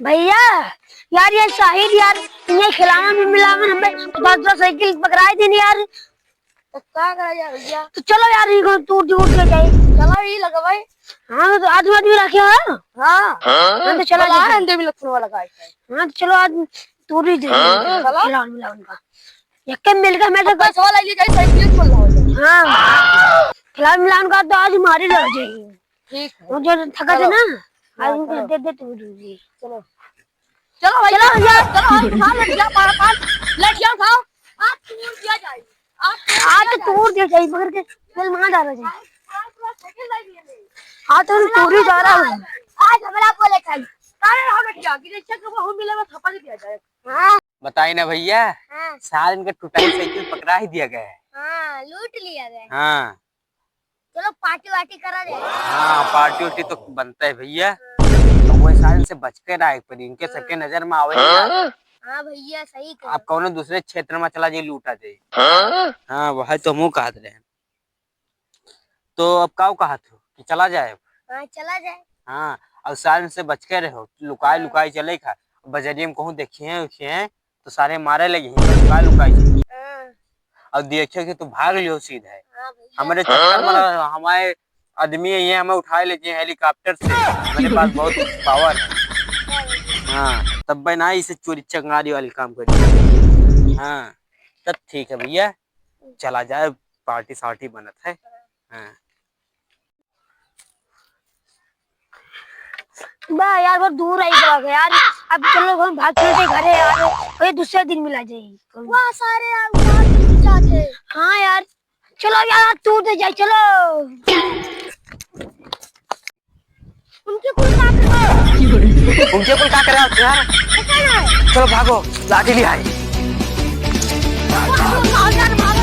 भैया यार ये शाहिद यार इन्हें खिलाना भी मिला हमें 10 साइकिल पकड़ाई थी यार। तो क्या करा जाए भैया? तो चलो यार इनको टूट टूट के जाए। चलो ये लगा भाई। हाँ तो आदमी आदमी रखे है। हाँ हाँ तो चलो अंडे भी लगने वाला गाय। हाँ तो चलो आज टूट ही खिलाना मिला उनका यक्के मिलकर मैं तो पैसा वाला ये जाए साइकिल खोल रहा हो। हाँ खिलाना मिला उनका तो आज हमारी लड़ जाएगी। ठीक है वो जो थका थे ना आज उनको दे दे तू दूंगी। चलो चलो भाई चलो भैया चलो खा लड़कियां पार लड़कियां खाओ। आज टूट दिया जाए आज तो टूट दिया जाए मगर के कल मां जा रहा है साइकिल लाई है। आज तो टूट ही जा रहा है। आज हमरा बोले खाई अरे हम लड़कियां की इच्छा को बहु मिले में थप्पड़ दिया जाए। हाँ बताई ना भैया। हाँ साल इनका टूटाई साइकिल पकड़ा ही दिया गया है। हाँ लूट लिया गया। हाँ चलो पार्टी वार्टी करा जाए। हाँ पार्टी उर्टी तो बनता है भैया। तो वो साल से बच के रहा पर इनके सबके नजर में आवे। हाँ भैया सही कह। आप कौन दूसरे क्षेत्र में चला जाए लूटा जाए। हाँ वही तो मुँह कहते रहे। तो अब का कहा था कि चला जाए। हाँ चला जाए। हाँ अब साल से बच के रहो लुकाई लुकाई चले खा बजरिए में कहूँ देखिए उठिए तो सारे मारे लगे लुकाई लुकाई और देखिए कि तू भाग लियो सीधा है। हाँ भैया हमारे चक्कर में हमारे आदमी ये हमें उठाए लेते हैं हेलीकॉप्टर से। मेरे पास बहुत पावर है। हाँ तब बना इसे चोरी चंगारी वाली काम करिए। हाँ तब ठीक है भैया चला जाए पार्टी सार्टी बनत है। हाँ बा यार बहुत दूर आई गया यार। अब चलो हम भाग चलते घर है यार कोई दूसरे दिन मिला जाएगी। वहाँ सारे जाते। हाँ यार चलो यार टूट जाए चलो। उनके कुल का कर उनके कुल क्या करे आप यार। चलो भागो लाठी ले आए। मार